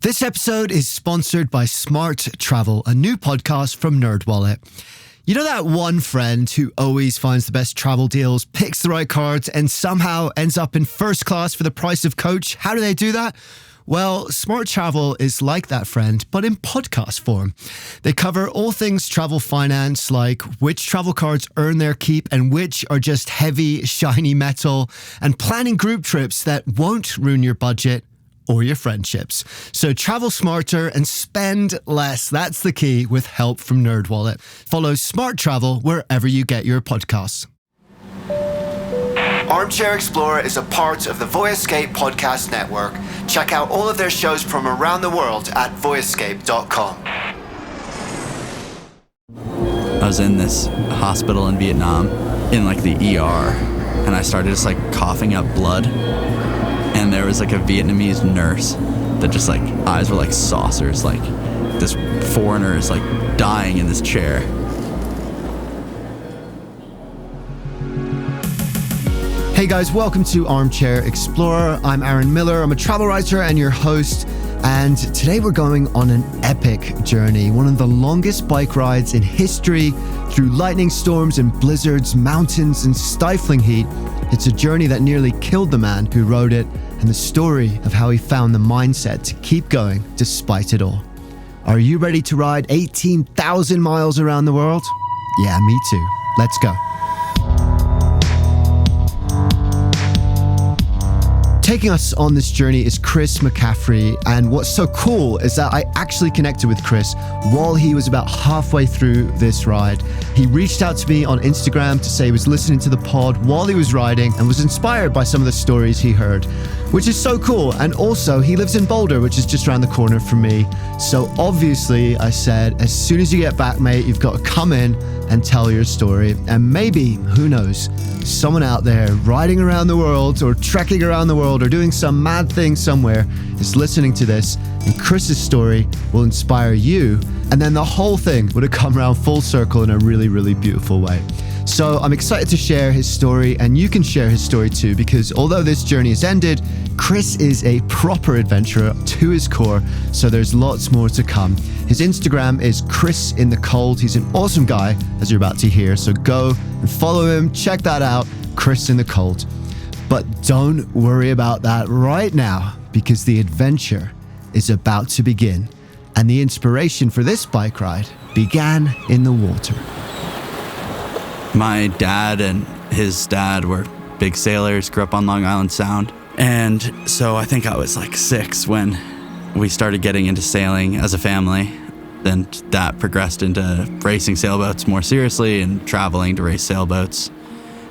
This episode is sponsored by Smart Travel, a new podcast from NerdWallet. You know that one friend who always finds the best travel deals, picks the right cards, and somehow ends up in first class for the price of coach? How do they do that? Well, Smart Travel is like that friend, but in podcast form. They cover all things travel finance, like which travel cards earn their keep and which are just heavy, shiny metal, and planning group trips that won't ruin your budget or your friendships. So travel smarter and spend less. That's the key with help from NerdWallet. Follow Smart Travel wherever you get your podcasts. Armchair-Explorer is a part of the Voyescape podcast network. Check out all of their shows from around the world at voyescape.com. I was in this hospital in Vietnam in like the ER, and I started just like coughing up blood. And there was like a Vietnamese nurse that just like eyes were like saucers, like this foreigner is like dying in this chair. Hey guys, welcome to Armchair Explorer. I'm Aaron Miller. I'm a travel writer and your host. And today we're going on an epic journey, one of the longest bike rides in history, through lightning storms and blizzards, mountains and stifling heat. It's a journey that nearly killed the man who rode it, and the story of how he found the mindset to keep going despite it all. Are you ready to ride 18,000 miles around the world? Yeah, me too. Let's go. Taking us on this journey is Chris McCaffrey, and what's so cool is that I actually connected with Chris while he was about halfway through this ride. He reached out to me on Instagram to say he was listening to the pod while he was riding and was inspired by some of the stories he heard, which is so cool. And also, he lives in Boulder, which is just around the corner from me. So obviously, I said, as soon as you get back, mate, you've got to come in and tell your story. And maybe, who knows, someone out there riding around the world or trekking around the world or doing some mad thing somewhere is listening to this, and Chris's story will inspire you, and then the whole thing would have come around full circle in a really, really beautiful way. So I'm excited to share his story, and you can share his story too, because although this journey has ended, Chris is a proper adventurer to his core, so there's lots more to come. His Instagram is Chris in the Cold. He's an awesome guy, as you're about to hear, so go and follow him, check that out, Chris in the Cold. But don't worry about that right now, because the adventure is about to begin, and the inspiration for this bike ride began in the water. My dad and his dad were big sailors, grew up on Long Island Sound. And so I think I was like 6 when we started getting into sailing as a family. Then that progressed into racing sailboats more seriously and traveling to race sailboats.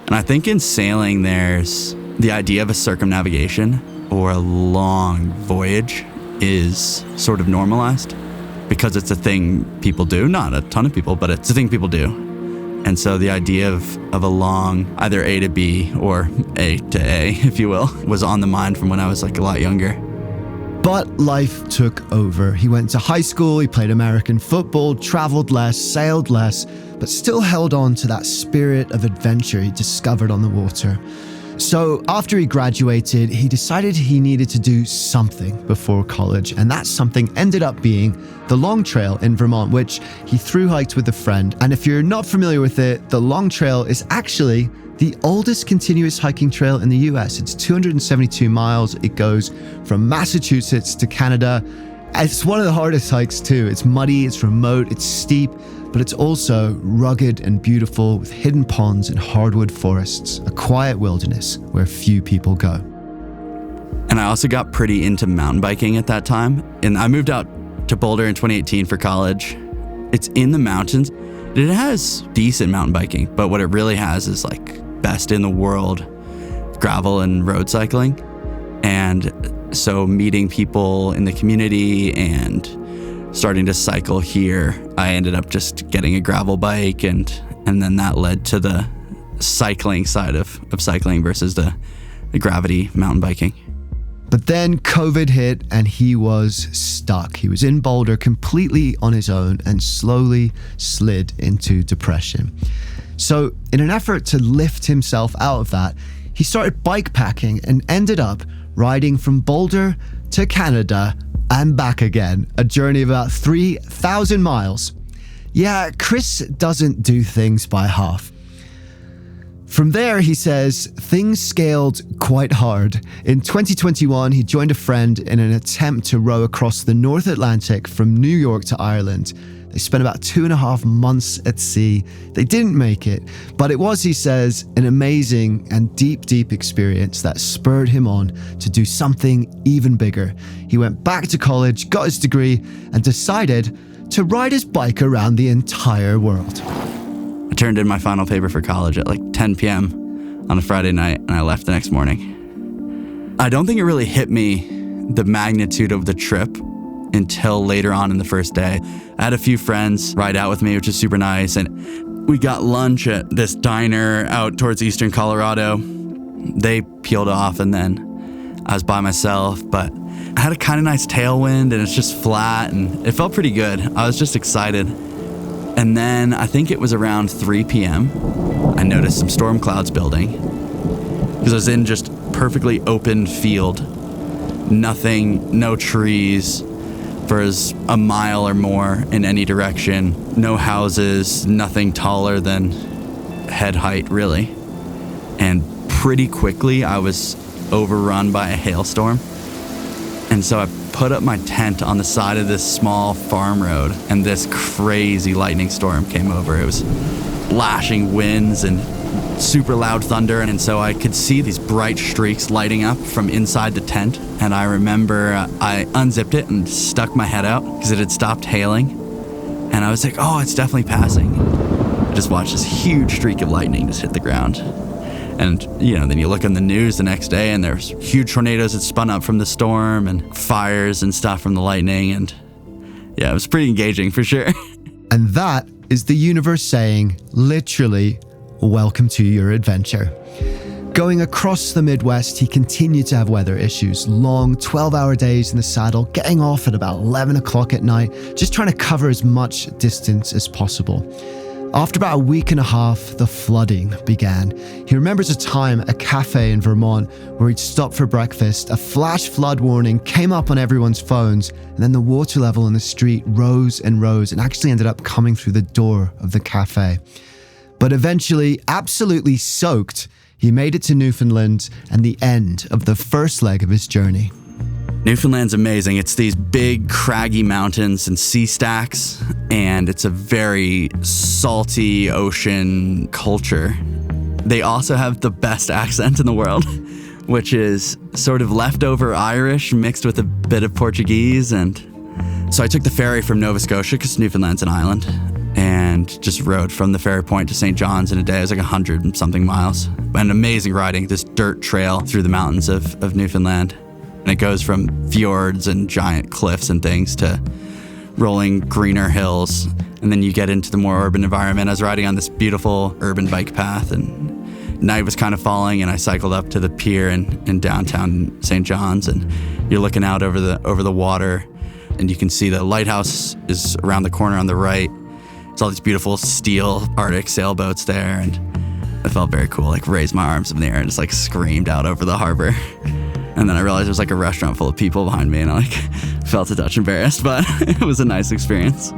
And I think in sailing, there's the idea of a circumnavigation or a long voyage is sort of normalized because it's a thing people do. Not a ton of people, but it's a thing people do. And so the idea of a long, either A to B or A to A, if you will, was on the mind from when I was like a lot younger. But life took over. He went to high school, he played American football, traveled less, sailed less, but still held on to that spirit of adventure he discovered on the water. So after he graduated, he decided he needed to do something before college, and that something ended up being the Long Trail in Vermont, which he thru-hiked with a friend. And if you're not familiar with it, the Long Trail is actually the oldest continuous hiking trail in the US. It's 272 miles. It goes from Massachusetts to Canada. It's one of the hardest hikes too. It's muddy, it's remote, it's steep, but it's also rugged and beautiful with hidden ponds and hardwood forests, a quiet wilderness where few people go. And I also got pretty into mountain biking at that time. And I moved out to Boulder in 2018 for college. It's in the mountains. It has decent mountain biking, but what it really has is like best in the world gravel and road cycling. And so meeting people in the community and starting to cycle here, I ended up just getting a gravel bike, and then that led to the cycling side of cycling versus the gravity mountain biking. But then COVID hit and he was stuck. He was in Boulder completely on his own and slowly slid into depression. So in an effort to lift himself out of that, he started bike packing and ended up riding from Boulder to Canada and back again, a journey of about 3,000 miles. Yeah, Chris doesn't do things by half. From there, he says, things scaled quite hard. In 2021, he joined a friend in an attempt to row across the North Atlantic from New York to Ireland. They spent about 2.5 months at sea. They didn't make it, but it was, he says, an amazing and deep experience that spurred him on to do something even bigger. He went back to college, got his degree, and decided to ride his bike around the entire world. I turned in my final paper for college at like 10 p.m. on a Friday night, and I left the next morning. I don't think it really hit me, the magnitude of the trip, until later on in the first day. I had a few friends ride out with me, which is super nice, and we got lunch at this diner out towards eastern Colorado. They peeled off, and then I was by myself, but I had a kind of nice tailwind, and it's just flat, and it felt pretty good. I was just excited. And then I think it was around 3 p.m. I noticed some storm clouds building because I was in just perfectly open field. Nothing, no trees for a mile or more in any direction. No houses, nothing taller than head height, really. And pretty quickly I was overrun by a hailstorm. And so I put up my tent on the side of this small farm road, and this crazy lightning storm came over. It was lashing winds and super loud thunder, and so I could see these bright streaks lighting up from inside the tent. And I remember I unzipped it and stuck my head out because it had stopped hailing, and I was like, oh, it's definitely passing. I just watched this huge streak of lightning just hit the ground. And, then you look on the news the next day and there's huge tornadoes that spun up from the storm and fires and stuff from the lightning. And yeah, it was pretty engaging for sure. And that is the universe saying, literally, welcome to your adventure. Going across the Midwest, he continued to have weather issues, long 12-hour days in the saddle, getting off at about 11 o'clock at night, just trying to cover as much distance as possible. After about a week and a half, the flooding began. He remembers a time at a cafe in Vermont where he'd stopped for breakfast. A flash flood warning came up on everyone's phones, and then the water level in the street rose and rose and actually ended up coming through the door of the cafe. But eventually, absolutely soaked, he made it to Newfoundland and the end of the first leg of his journey. Newfoundland's amazing. It's these big, craggy mountains and sea stacks, and it's a very salty ocean culture. They also have the best accent in the world, which is sort of leftover Irish mixed with a bit of Portuguese. And so I took the ferry from Nova Scotia, because Newfoundland's an island, and just rode from the ferry point to St. John's in a day. It was like 100 and something miles. And amazing riding, this dirt trail through the mountains of Newfoundland. And it goes from fjords and giant cliffs and things to rolling greener hills. And then you get into the more urban environment. I was riding on this beautiful urban bike path, and night was kind of falling, and I cycled up to the pier in downtown St. John's, and you're looking out over the water, and you can see the lighthouse is around the corner on the right. It's all these beautiful steel Arctic sailboats there, and it felt very cool. Like, raised my arms in the air and just like screamed out over the harbor. And then I realized there was like a restaurant full of people behind me, and I felt a touch embarrassed, but it was a nice experience.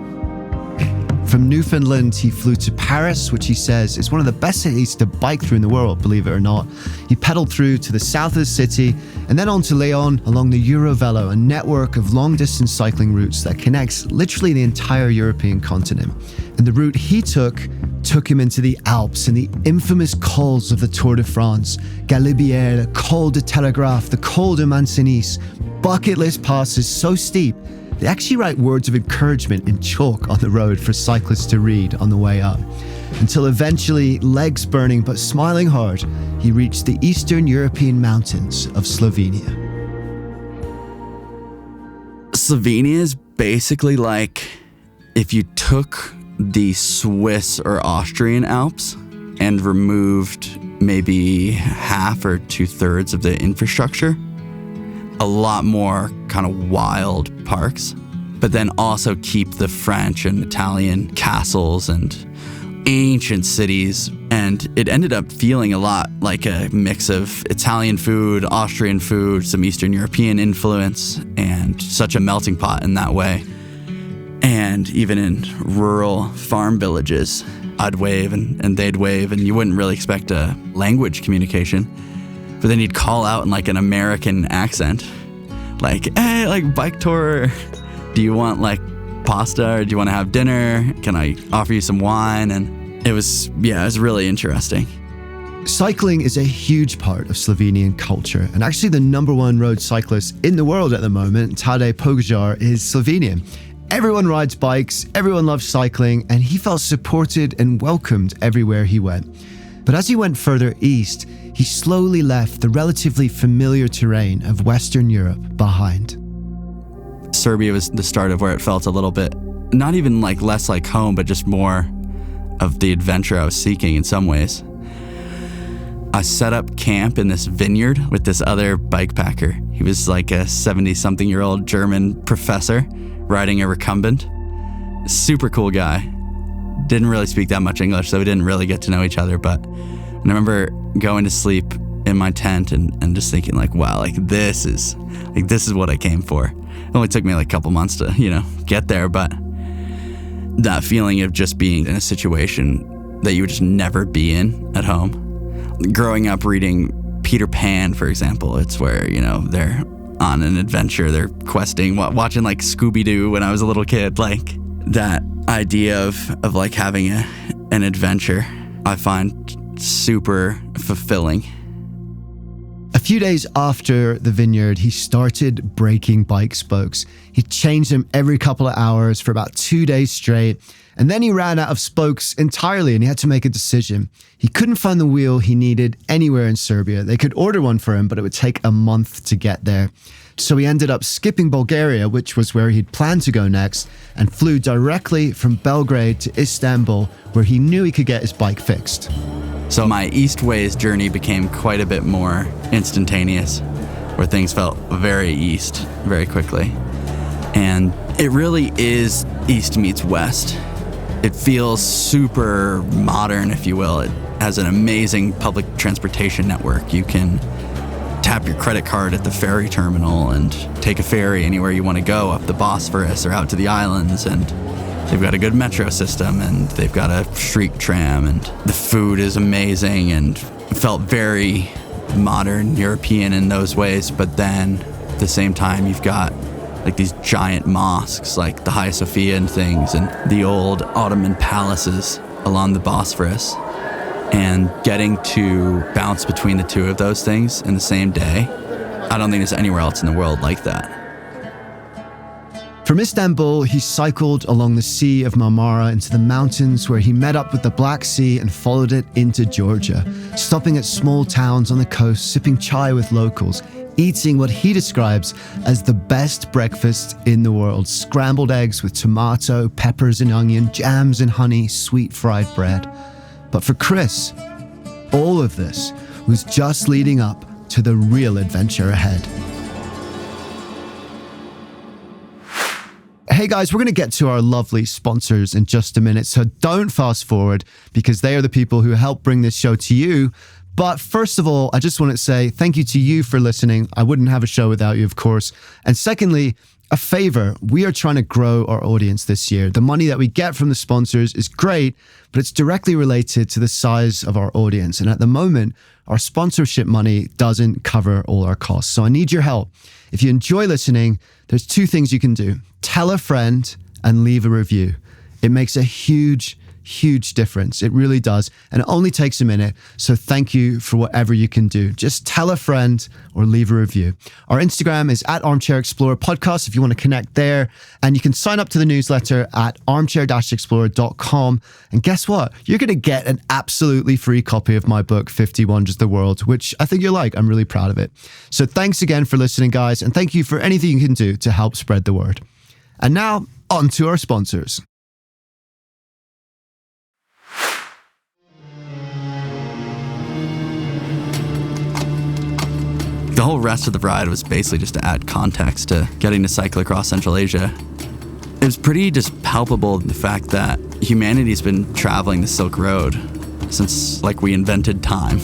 From Newfoundland, he flew to Paris, which he says is one of the best cities to bike through in the world, believe it or not. He pedaled through to the south of the city and then on to Lyon along the Eurovelo, a network of long-distance cycling routes that connects literally the entire European continent. And the route he took him into the Alps and the infamous cols of the Tour de France, Galibier, Col de Telegraph, the Col de Mancenis, bucket list passes so steep they actually write words of encouragement in chalk on the road for cyclists to read on the way up. Until eventually, legs burning but smiling hard, he reached the Eastern European mountains of Slovenia. Slovenia is basically like if you took the Swiss or Austrian Alps and removed maybe half or 2/3 of the infrastructure. A lot more kind of wild parks, but then also keep the French and Italian castles and ancient cities, and it ended up feeling a lot like a mix of Italian food, Austrian food, some Eastern European influence, and such a melting pot in that way. And even in rural farm villages, I'd wave and they'd wave, and you wouldn't really expect a language communication, but then you'd call out in like an American accent, like, hey, like bike tour, do you want like pasta, or do you want to have dinner? Can I offer you some wine? And it was really interesting. Cycling is a huge part of Slovenian culture, and actually the number one road cyclist in the world at the moment, Tadej Pogačar, is Slovenian. Everyone rides bikes, everyone loves cycling, and he felt supported and welcomed everywhere he went. But as he went further east, he slowly left the relatively familiar terrain of Western Europe behind. Serbia was the start of where it felt a little bit, not even like less like home, but just more of the adventure I was seeking in some ways. I set up camp in this vineyard with this other bikepacker. He was like a 70-something-year-old German professor riding a recumbent. Super cool guy. Didn't really speak that much English, so we didn't really get to know each other. But I remember going to sleep in my tent and just thinking like, wow, this is what I came for. It only took me like a couple months to, get there, but that feeling of just being in a situation that you would just never be in at home. Growing up reading Peter Pan, for example, it's where, they're on an adventure, they're questing, watching like Scooby-Doo when I was a little kid, like that idea of like having an adventure, I find super fulfilling. A few days after the vineyard, he started breaking bike spokes. He changed them every couple of hours for about 2 days straight. And then he ran out of spokes entirely and he had to make a decision. He couldn't find the wheel he needed anywhere in Serbia. They could order one for him, but it would take a month to get there. So he ended up skipping Bulgaria, which was where he'd planned to go next, and flew directly from Belgrade to Istanbul, where he knew he could get his bike fixed. So my east-ways journey became quite a bit more instantaneous, where things felt very east very quickly. And it really is east meets west. It feels super modern, if you will. It has an amazing public transportation network. You can tap your credit card at the ferry terminal and take a ferry anywhere you want to go, up the Bosphorus or out to the islands, and they've got a good metro system, and they've got a street tram, and the food is amazing, and it felt very modern European in those ways. But then at the same time, you've got like these giant mosques like the Hagia Sophia and things, and the old Ottoman palaces along the Bosphorus. And getting to bounce between the two of those things in the same day, I don't think there's anywhere else in the world like that. From Istanbul, he cycled along the Sea of Marmara into the mountains, where he met up with the Black Sea and followed it into Georgia, stopping at small towns on the coast, sipping chai with locals, eating what he describes as the best breakfast in the world: scrambled eggs with tomato, peppers and onion, jams and honey, sweet fried bread. But for Chris, all of this was just leading up to the real adventure ahead. Hey guys, we're going to get to our lovely sponsors in just a minute, so don't fast forward, because they are the people who help bring this show to you. But first of all, I just want to say thank you to you for listening. I wouldn't have a show without you, of course. And secondly, a favor. We are trying to grow our audience this year. The money that we get from the sponsors is great, but it's directly related to the size of our audience. And at the moment, our sponsorship money doesn't cover all our costs. So I need your help. If you enjoy listening, there's two things you can do. Tell a friend and leave a review. It makes a huge difference. It really does. And it only takes a minute. So thank you for whatever you can do. Just tell a friend or leave a review. Our Instagram is at armchair-explorer podcast if you want to connect there. And you can sign up to the newsletter at armchair-explorer.com. And guess what? You're going to get an absolutely free copy of my book, 50 Wonders of the World, which I think you'll like. I'm really proud of it. So thanks again for listening, guys. And thank you for anything you can do to help spread the word. And now on to our sponsors. The whole rest of the ride was basically just to add context to getting to cycle across Central Asia. It was pretty just palpable, the fact that humanity's been traveling the Silk Road since like we invented time.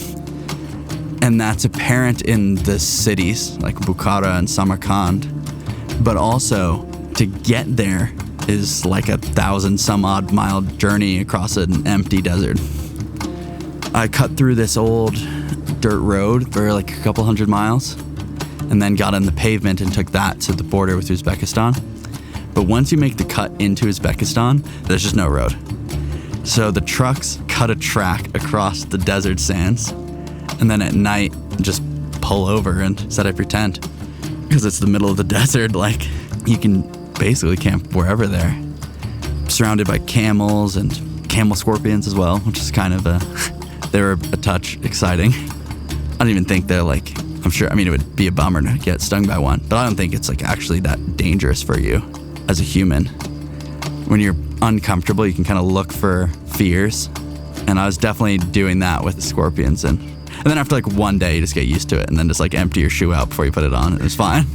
And that's apparent in the cities like Bukhara and Samarkand. But also to get there is like 1,000 some odd mile journey across an empty desert. I cut through this old dirt road for like a couple hundred miles and then got on the pavement and took that to the border with Uzbekistan. But once you make the cut into Uzbekistan, there's just no road. So the trucks cut a track across the desert sands and then at night just pull over and set up your tent. Because it's the middle of the desert, like you can basically camp wherever there. Surrounded by camels and camel scorpions as well, which is kind of they were a touch exciting. I don't even think they're like, I'm sure, I mean, it would be a bummer to get stung by one, but I don't think it's like actually that dangerous for you as a human. When you're uncomfortable, you can kind of look for fears. And I was definitely doing that with the scorpions. And then after like one day, you just get used to it and then just like empty your shoe out before you put it on. It was fine.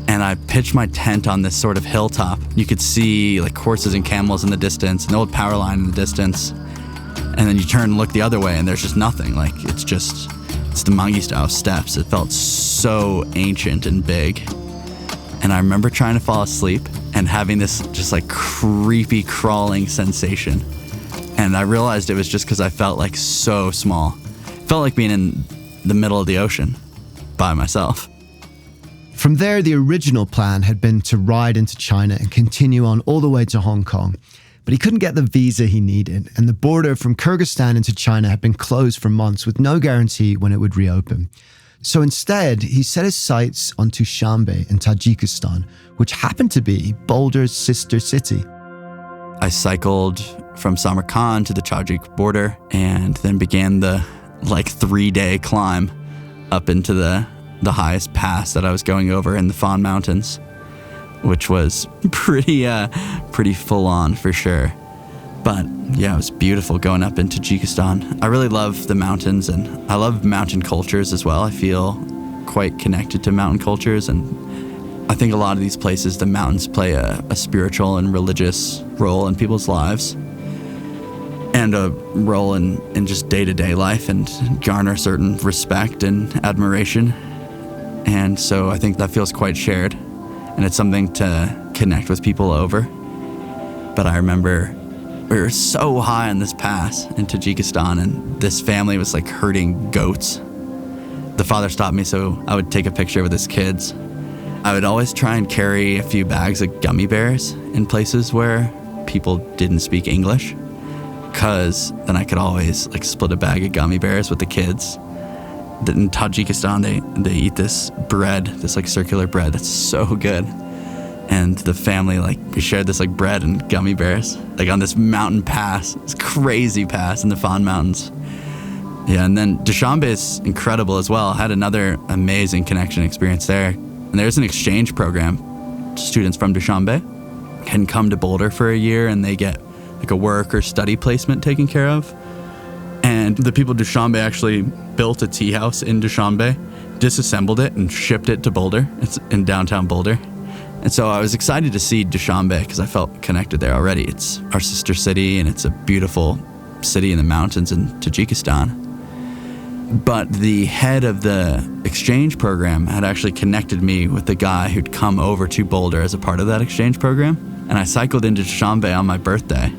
And I pitched my tent on this sort of hilltop. You could see like horses and camels in the distance, an old power line in the distance. And then you turn and look the other way and there's just nothing. Like it's the Mangi-style steppes. It felt so ancient and big. And I remember trying to fall asleep and having this just like creepy crawling sensation. And I realized it was just because I felt like so small. It felt like being in the middle of the ocean by myself. From there, the original plan had been to ride into China and continue on all the way to Hong Kong. But he couldn't get the visa he needed, and the border from Kyrgyzstan into China had been closed for months with no guarantee when it would reopen. So instead, he set his sights on Dushanbe in Tajikistan, which happened to be Boulder's sister city. I cycled from Samarkand to the Tajik border and then began the 3-day climb up into the highest pass that I was going over in the Fan Mountains, which was pretty full on for sure. But yeah, it was beautiful going up into Tajikistan. I really love the mountains and I love mountain cultures as well. I feel quite connected to mountain cultures, and I think a lot of these places, the mountains play a spiritual and religious role in people's lives and a role in just day-to-day life and garner certain respect and admiration. And so I think that feels quite shared, and it's something to connect with people over. But I remember we were so high on this pass in Tajikistan, and this family was like herding goats. The father stopped me so I would take a picture with his kids. I would always try and carry a few bags of gummy bears in places where people didn't speak English, because then I could always like split a bag of gummy bears with the kids. In Tajikistan, they eat this bread, this like circular bread that's so good. And the family, we shared this bread and gummy bears, on this mountain pass, this crazy pass in the Fan Mountains. Yeah, and then Dushanbe is incredible as well. I had another amazing connection experience there. And there's an exchange program. Students from Dushanbe can come to Boulder for a year and they get a work or study placement taken care of. And the people of Dushanbe actually built a tea house in Dushanbe, disassembled it and shipped it to Boulder. It's in downtown Boulder. And so I was excited to see Dushanbe because I felt connected there already. It's our sister city and it's a beautiful city in the mountains in Tajikistan. But the head of the exchange program had actually connected me with the guy who'd come over to Boulder as a part of that exchange program. And I cycled into Dushanbe on my birthday.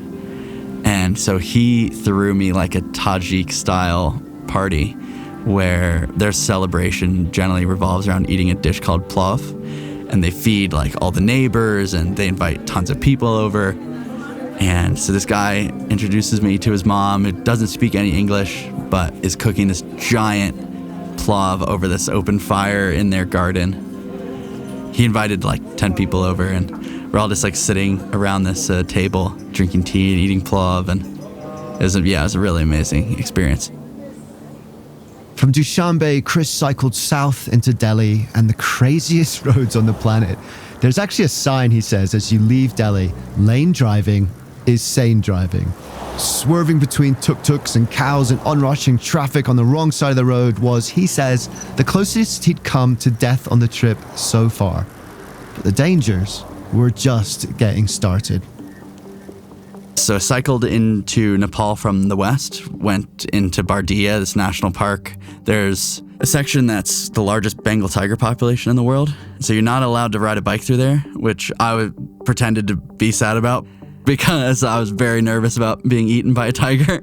And so he threw me a Tajik style party where their celebration generally revolves around eating a dish called plov. And they feed all the neighbors and they invite tons of people over. And so this guy introduces me to his mom, who doesn't speak any English, but is cooking this giant plov over this open fire in their garden. He invited 10 people over and we're all just sitting around this table, drinking tea and eating plov. And it was a really amazing experience. From Dushanbe, Chris cycled south into Delhi and the craziest roads on the planet. There's actually a sign, he says, as you leave Delhi: lane driving is sane driving. Swerving between tuk-tuks and cows and onrushing traffic on the wrong side of the road was, he says, the closest he'd come to death on the trip so far. But the dangers were just getting started. So I cycled into Nepal from the west, went into Bardia, this national park. There's a section that's the largest Bengal tiger population in the world. So you're not allowed to ride a bike through there, which I pretended to be sad about because I was very nervous about being eaten by a tiger.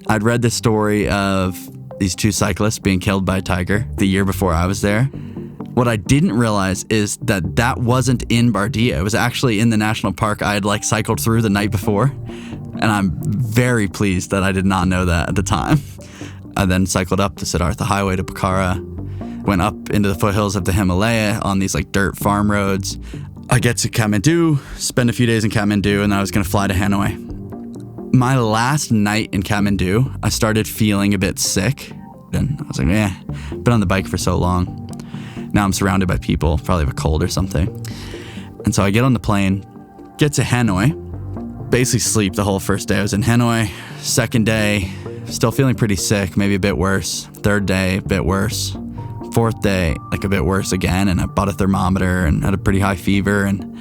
I'd read the story of these two cyclists being killed by a tiger the year before I was there. What I didn't realize is that that wasn't in Bardia. It was actually in the national park I had cycled through the night before. And I'm very pleased that I did not know that at the time. I then cycled up the Siddhartha Highway to Pokhara, went up into the foothills of the Himalaya on these dirt farm roads. I get to Kathmandu, spend a few days in Kathmandu, and then I was going to fly to Hanoi. My last night in Kathmandu, I started feeling a bit sick. And I was like, been on the bike for so long. Now I'm surrounded by people, probably have a cold or something. And so I get on the plane, get to Hanoi, basically sleep the whole first day. I was in Hanoi. Second day, still feeling pretty sick, maybe a bit worse. Third day, a bit worse. Fourth day, a bit worse again. And I bought a thermometer and had a pretty high fever. And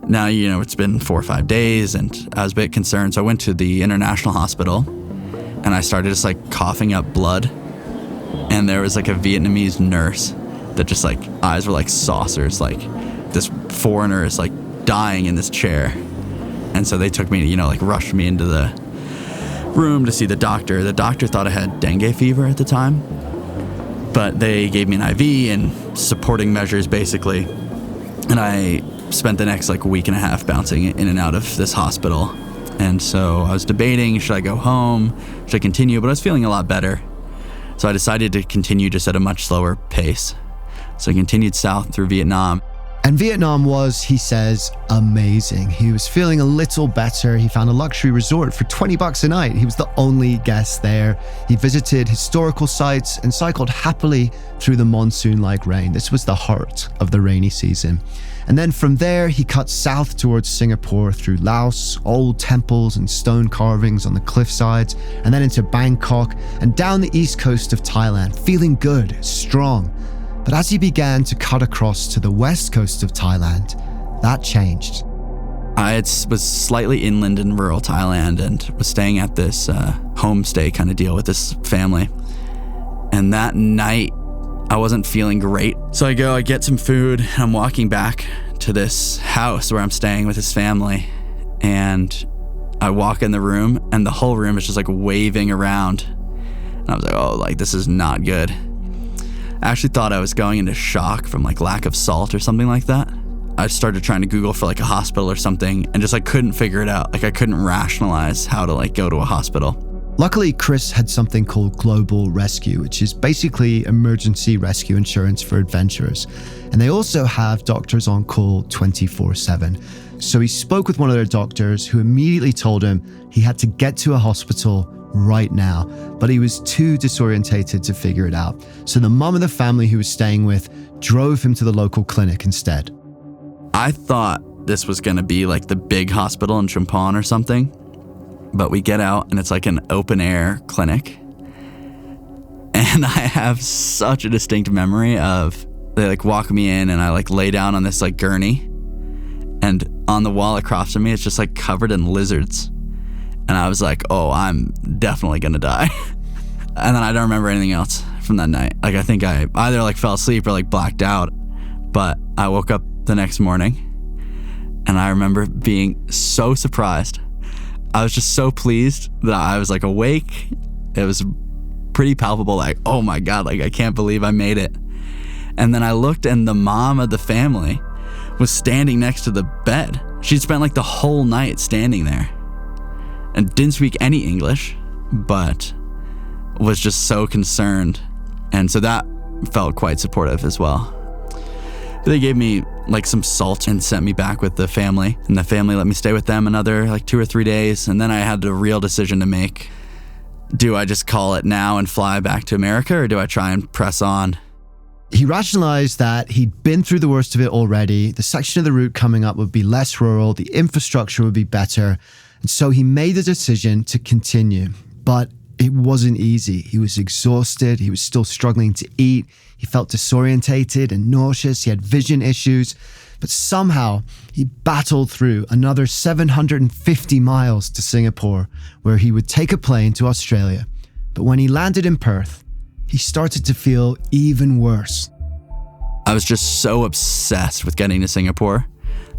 now, it's been 4 or 5 days and I was a bit concerned. So I went to the international hospital and I started just coughing up blood. And there was a Vietnamese nurse that just eyes were like saucers, this foreigner is dying in this chair. And so they took me, rushed me into the room to see the doctor. The doctor thought I had dengue fever at the time, but they gave me an IV and supporting measures basically. And I spent the next week and a half bouncing in and out of this hospital. And so I was debating, should I go home? Should I continue? But I was feeling a lot better. So I decided to continue just at a much slower pace. So I continued south through Vietnam. And Vietnam was, he says, amazing. He was feeling a little better. He found a luxury resort for $20 a night. He was the only guest there. He visited historical sites and cycled happily through the monsoon-like rain. This was the heart of the rainy season. And then from there, he cut south towards Singapore through Laos, old temples and stone carvings on the cliffsides, and then into Bangkok and down the east coast of Thailand, feeling good, strong. But as he began to cut across to the west coast of Thailand, that changed. I was slightly inland in rural Thailand and was staying at this homestay kind of deal with this family. And that night, I wasn't feeling great. So I get some food, and I'm walking back to this house where I'm staying with his family. And I walk in the room, and the whole room is just waving around. And I was like, this is not good. I actually thought I was going into shock from lack of salt or something like that. I started trying to Google for a hospital or something and just couldn't figure it out. I couldn't rationalize how to go to a hospital. Luckily, Chris had something called Global Rescue, which is basically emergency rescue insurance for adventurers. And they also have doctors on call 24/7. So he spoke with one of their doctors who immediately told him he had to get to a hospital right now, but he was too disorientated to figure it out. So the mum of the family he was staying with drove him to the local clinic instead. I thought this was going to be the big hospital in Champagne or something, but we get out and it's an open air clinic. And I have such a distinct memory of they walk me in and I lay down on this gurney, and on the wall across from me it's just covered in lizards. And I was oh, I'm definitely gonna die. And then I don't remember anything else from that night. I think I either fell asleep or blacked out. But I woke up the next morning and I remember being so surprised. I was just so pleased that I was awake. It was pretty palpable, oh my God, I can't believe I made it. And then I looked and the mom of the family was standing next to the bed. She'd spent the whole night standing there and didn't speak any English, but was just so concerned. And so that felt quite supportive as well. They gave me some salt and sent me back with the family, and the family let me stay with them another 2 or 3 days. And then I had the real decision to make. Do I just call it now and fly back to America, or do I try and press on? He rationalized that he'd been through the worst of it already. The section of the route coming up would be less rural, the infrastructure would be better. And so he made the decision to continue, but it wasn't easy. He was exhausted. He was still struggling to eat. He felt disorientated and nauseous. He had vision issues. But somehow he battled through another 750 miles to Singapore, where he would take a plane to Australia. But when he landed in Perth, he started to feel even worse. I was just so obsessed with getting to Singapore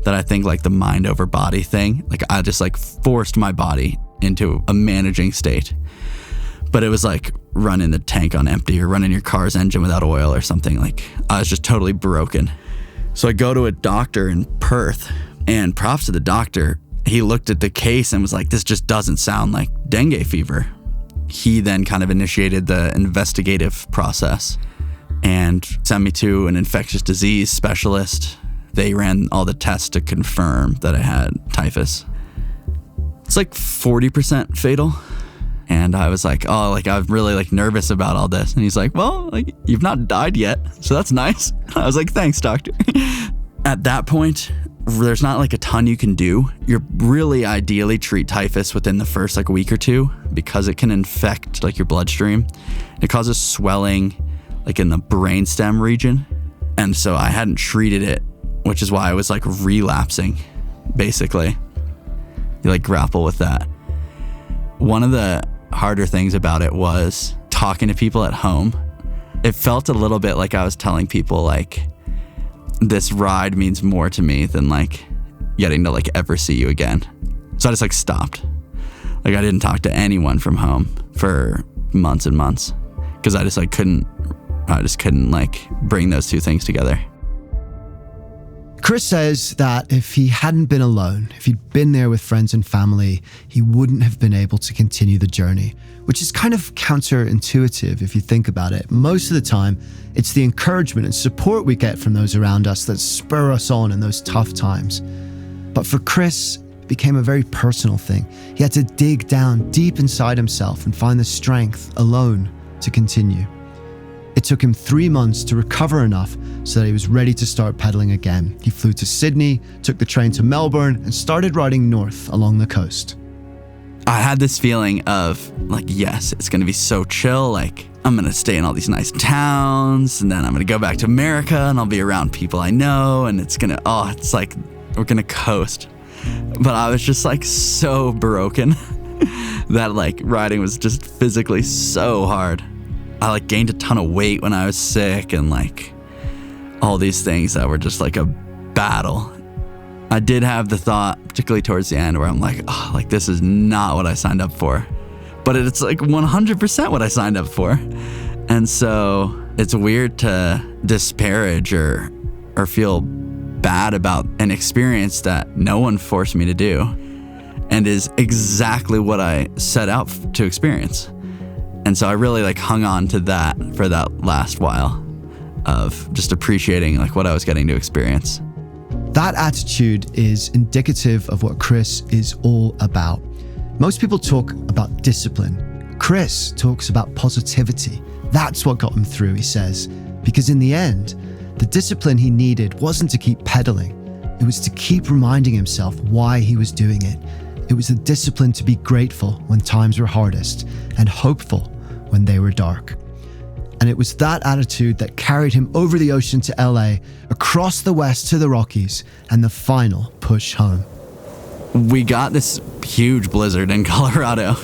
that I think like the mind over body thing, like I just like forced my body into a managing state. But it was like running the tank on empty or running your car's engine without oil or something. Like I was just totally broken. So I go to a doctor in Perth, and props to the doctor. He looked at the case and was like, this just doesn't sound like dengue fever. He then kind of initiated the investigative process and sent me to an infectious disease specialist. They ran all the tests to confirm that I had typhus. It's like 40% fatal. And I was like, oh, like I'm really like nervous about all this. And he's like, well, like you've not died yet, so that's nice. I was like, thanks, doctor. At that point, there's not like a ton you can do. You're really ideally treat typhus within the first like week or two because it can infect like your bloodstream. It causes swelling like in the brainstem region. And so I hadn't treated it, which is why I was like relapsing, basically. You like grapple with that. One of the harder things about it was talking to people at home. It felt a little bit like I was telling people like, this ride means more to me than like getting to like ever see you again. So I just like stopped. Like I didn't talk to anyone from home for months and months because I just couldn't like bring those two things together. Chris says that if he hadn't been alone, if he'd been there with friends and family, he wouldn't have been able to continue the journey, which is kind of counterintuitive if you think about it. Most of the time, it's the encouragement and support we get from those around us that spur us on in those tough times. But for Chris, it became a very personal thing. He had to dig down deep inside himself and find the strength alone to continue. It took him 3 months to recover enough so that he was ready to start pedaling again. He flew to Sydney, took the train to Melbourne, and started riding north along the coast. I had this feeling of like, yes, it's going to be so chill. Like I'm going to stay in all these nice towns and then I'm going to go back to America and I'll be around people I know. And it's it's like, we're going to coast. But I was just like so broken that like riding was just physically so hard. I like gained a ton of weight when I was sick and like all these things that were just like a battle. I did have the thought, particularly towards the end, where I'm like, oh, like this is not what I signed up for. But it's like 100% what I signed up for. And so it's weird to disparage or feel bad about an experience that no one forced me to do and is exactly what I set out to experience. And so I really like hung on to that for that last while of just appreciating like what I was getting to experience. That attitude is indicative of what Chris is all about. Most people talk about discipline. Chris talks about positivity. That's what got him through, he says, because in the end, the discipline he needed wasn't to keep pedaling. It was to keep reminding himself why he was doing it. It was the discipline to be grateful when times were hardest and hopeful when they were dark. And it was that attitude that carried him over the ocean to LA, across the west to the Rockies, and the final push home. We got this huge blizzard in Colorado.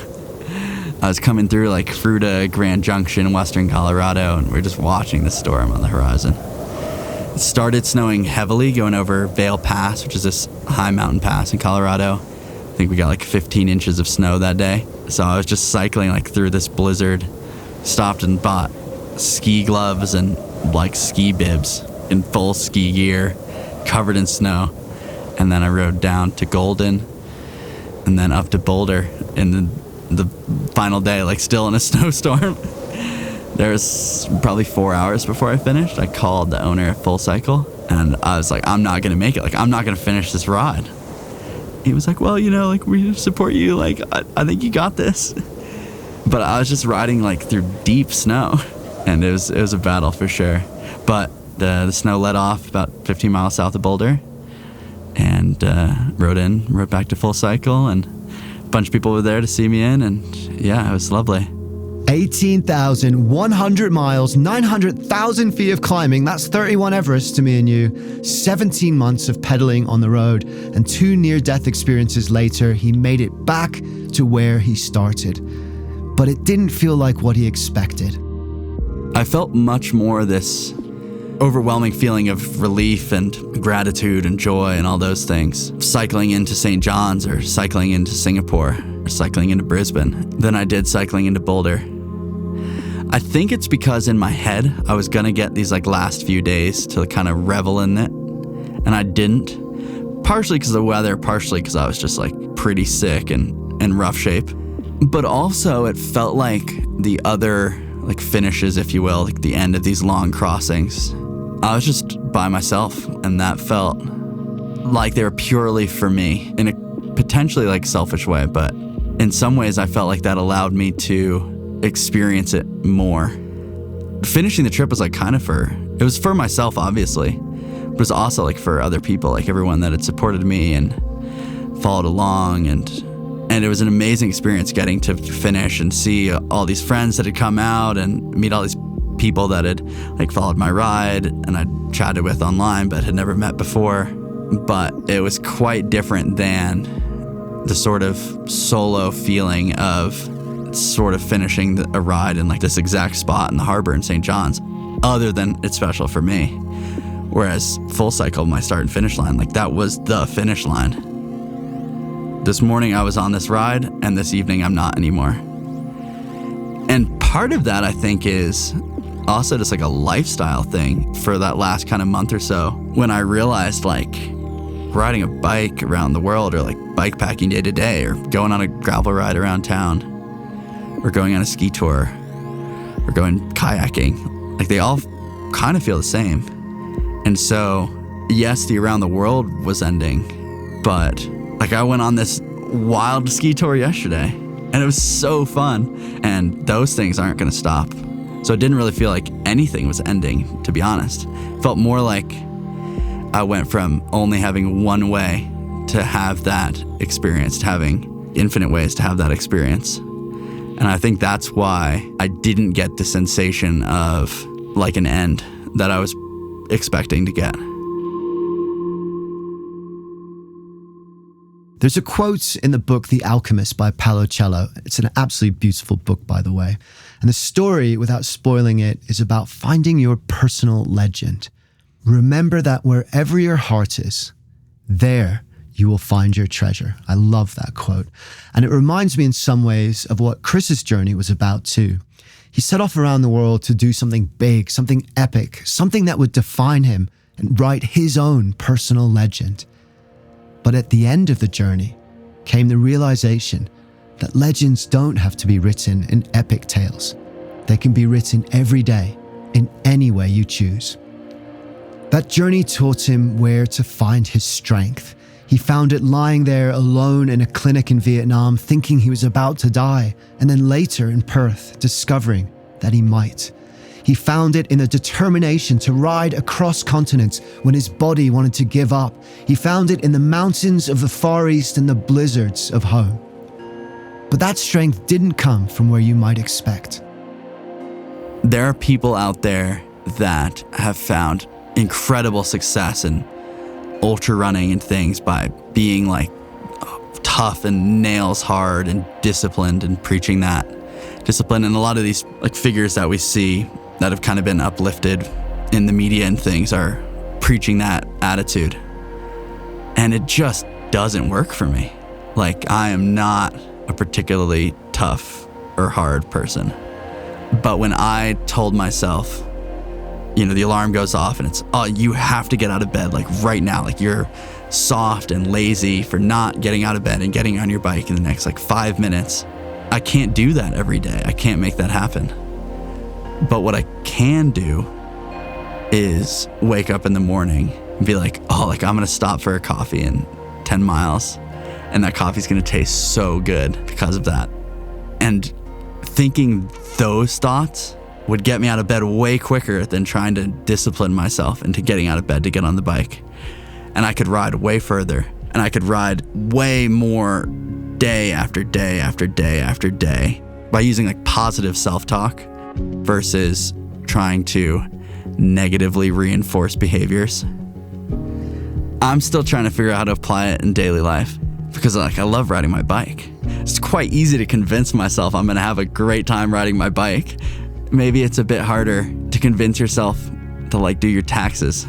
I was coming through like Fruita, Grand Junction, Western Colorado, and we're just watching the storm on the horizon. It started snowing heavily going over Vail Pass, which is this high mountain pass in Colorado. I think we got like 15 inches of snow that day. So I was just cycling like through this blizzard, stopped and bought ski gloves and like ski bibs in full ski gear, covered in snow. And then I rode down to Golden and then up to Boulder in the final day, like still in a snowstorm. There was probably 4 hours before I finished. I called the owner at Full Cycle and I was like, I'm not going to make it. Like, I'm not going to finish this ride. He was like, well, you know, like we support you. Like, I think you got this. But I was just riding like through deep snow and it was a battle for sure. But the snow let off about 15 miles south of Boulder and rode back to Full Cycle, and a bunch of people were there to see me in, and yeah, it was lovely. 18,100 miles, 900,000 feet of climbing, that's 31 Everests to me and you, 17 months of pedaling on the road, and 2 near-death experiences later, he made it back to where he started. But it didn't feel like what he expected. I felt much more this overwhelming feeling of relief and gratitude and joy and all those things, cycling into St. John's or cycling into Singapore or cycling into Brisbane, than I did cycling into Boulder. I think it's because in my head, I was gonna get these last few days to kind of revel in it, and I didn't. Partially because of the weather, partially because I was just pretty sick and in rough shape. But also it felt like the other finishes, if you will, the end of these long crossings, I was just by myself, and that felt like they were purely for me in a potentially selfish way, but in some ways I felt like that allowed me to experience it more. Finishing the trip was it was for myself, obviously, but it was also for other people, everyone that had supported me and followed along, and it was an amazing experience getting to finish and see all these friends that had come out and meet all these people that had followed my ride and I'd chatted with online but had never met before. But it was quite different than the sort of solo feeling of sort of finishing a ride in this exact spot in the harbor in St. John's, other than it's special for me. Whereas full cycle, my start and finish line, that was the finish line. This morning I was on this ride, and this evening I'm not anymore. And part of that, I think, is also just a lifestyle thing for that last kind of month or so, when I realized riding a bike around the world, or bike packing day to day, or going on a gravel ride around town, or going on a ski tour, or going kayaking, they all kind of feel the same. And so, yes, the around the world was ending, but I went on this wild ski tour yesterday, and it was so fun, and those things aren't going to stop. So it didn't really feel like anything was ending, to be honest. It felt more like I went from only having one way to have that experience, to having infinite ways to have that experience. And I think that's why I didn't get the sensation of an end that I was expecting to get. There's a quote in the book The Alchemist by Paulo Coelho. It's an absolutely beautiful book, by the way. And the story, without spoiling it, is about finding your personal legend. Remember that wherever your heart is, there you will find your treasure. I love that quote. And it reminds me in some ways of what Chris's journey was about too. He set off around the world to do something big, something epic, something that would define him and write his own personal legend. But at the end of the journey came the realization that legends don't have to be written in epic tales. They can be written every day, in any way you choose. That journey taught him where to find his strength. He found it lying there alone in a clinic in Vietnam, thinking he was about to die, and then later in Perth, discovering that he might. He found it in a determination to ride across continents when his body wanted to give up. He found it in the mountains of the Far East and the blizzards of home. But that strength didn't come from where you might expect. There are people out there that have found incredible success in ultra running and things by being tough and nails hard and disciplined and preaching that discipline. And a lot of these figures that we see that have kind of been uplifted in the media and things are preaching that attitude. And it just doesn't work for me. I am not a particularly tough or hard person. But when I told myself, the alarm goes off and it's, oh, you have to get out of bed right now. You're soft and lazy for not getting out of bed and getting on your bike in the next 5 minutes. I can't do that every day. I can't make that happen. But what I can do is wake up in the morning and be I'm going to stop for a coffee in 10 miles. And that coffee's going to taste so good because of that. And thinking those thoughts would get me out of bed way quicker than trying to discipline myself into getting out of bed to get on the bike. And I could ride way further. And I could ride way more day after day after day after day by using positive self-talk versus trying to negatively reinforce behaviors. I'm still trying to figure out how to apply it in daily life because I love riding my bike. It's quite easy to convince myself I'm going to have a great time riding my bike. Maybe it's a bit harder to convince yourself to do your taxes.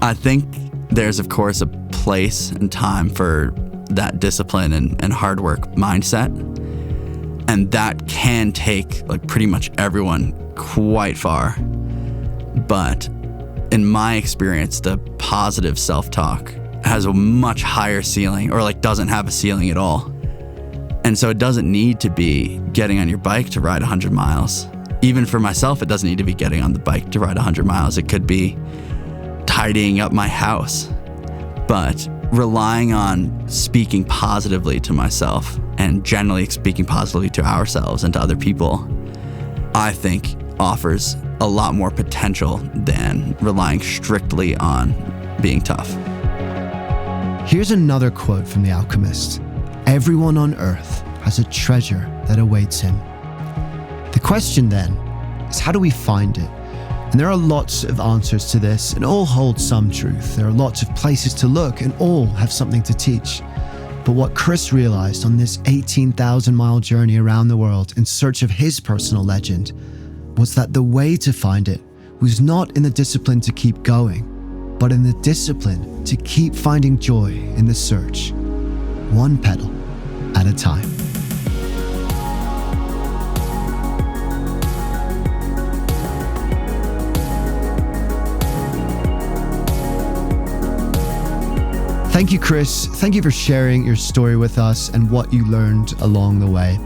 I think there's of course a place and time for that discipline and hard work mindset. And that can take pretty much everyone quite far. But in my experience, the positive self-talk has a much higher ceiling or doesn't have a ceiling at all. And so it doesn't need to be getting on your bike to ride 100 miles. Even for myself, it doesn't need to be getting on the bike to ride 100 miles. It could be tidying up my house. But relying on speaking positively to myself and generally speaking positively to ourselves and to other people, I think offers a lot more potential than relying strictly on being tough. Here's another quote from The Alchemist. Everyone on earth has a treasure that awaits him. The question then is, how do we find it? And there are lots of answers to this, and all hold some truth. There are lots of places to look, and all have something to teach. But what Chris realized on this 18,000-mile journey around the world in search of his personal legend was that the way to find it was not in the discipline to keep going, but in the discipline to keep finding joy in the search, one pedal at a time. Thank you, Chris. Thank you for sharing your story with us and what you learned along the way.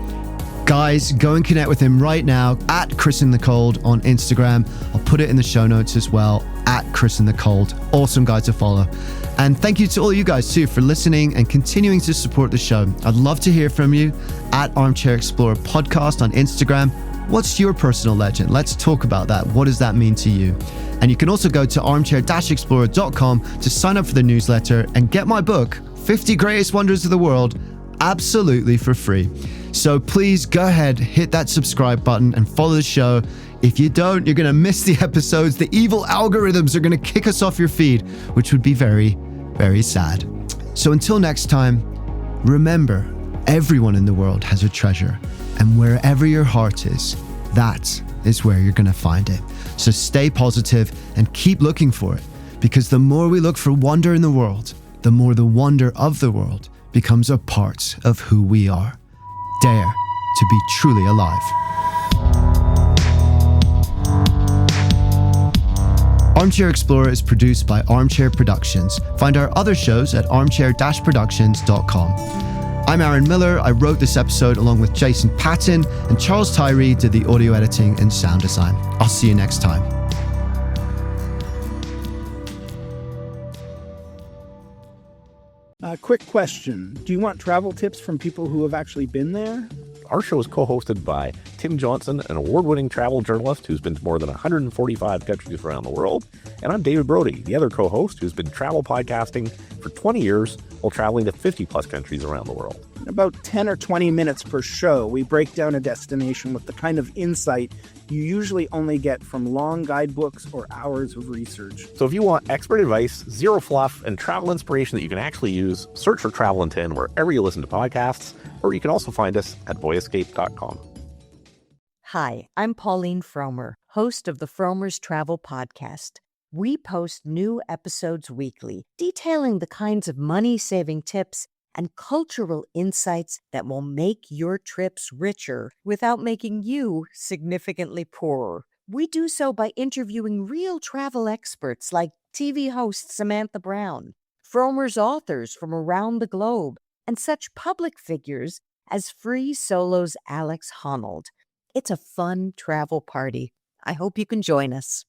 Guys, go and connect with him right now at Chris in the Cold on Instagram. I'll put it in the show notes as well, at Chris in the Cold. Awesome guy to follow. And thank you to all you guys too for listening and continuing to support the show. I'd love to hear from you at armchair-explorer podcast on Instagram. What's your personal legend? Let's talk about that. What does that mean to you? And you can also go to armchair-explorer.com to sign up for the newsletter and get my book, 50 Greatest Wonders of the World, absolutely for free. So please go ahead, hit that subscribe button and follow the show. If you don't, you're going to miss the episodes. The evil algorithms are going to kick us off your feed, which would be very, very sad. So until next time, remember, everyone in the world has a treasure, and wherever your heart is, that is where you're going to find it. So stay positive and keep looking for it, because the more we look for wonder in the world, the more the wonder of the world becomes a part of who we are. Dare to be truly alive. Armchair Explorer is produced by Armchair Productions. Find our other shows at armchair-productions.com. I'm Aaron Miller. I wrote this episode along with Jason Patton, and Charles Tyree did the audio editing and sound design. I'll see you next time. Quick question. Do you want travel tips from people who have actually been there? Our show is co-hosted by Tim Johnson, an award-winning travel journalist who's been to more than 145 countries around the world. And I'm David Brody, the other co-host who's been travel podcasting for 20 years while traveling to 50-plus countries around the world. In about 10 or 20 minutes per show, we break down a destination with the kind of insight you usually only get from long guidebooks or hours of research. So if you want expert advice, zero fluff, and travel inspiration that you can actually use, search for Travel in 10 wherever you listen to podcasts, or you can also find us at boyescape.com. Hi, I'm Pauline Fromer, host of the Fromer's Travel Podcast. We post new episodes weekly, detailing the kinds of money-saving tips and cultural insights that will make your trips richer without making you significantly poorer. We do so by interviewing real travel experts like TV host Samantha Brown, Fromer's authors from around the globe, and such public figures as Free Solo's Alex Honnold. It's a fun travel party. I hope you can join us.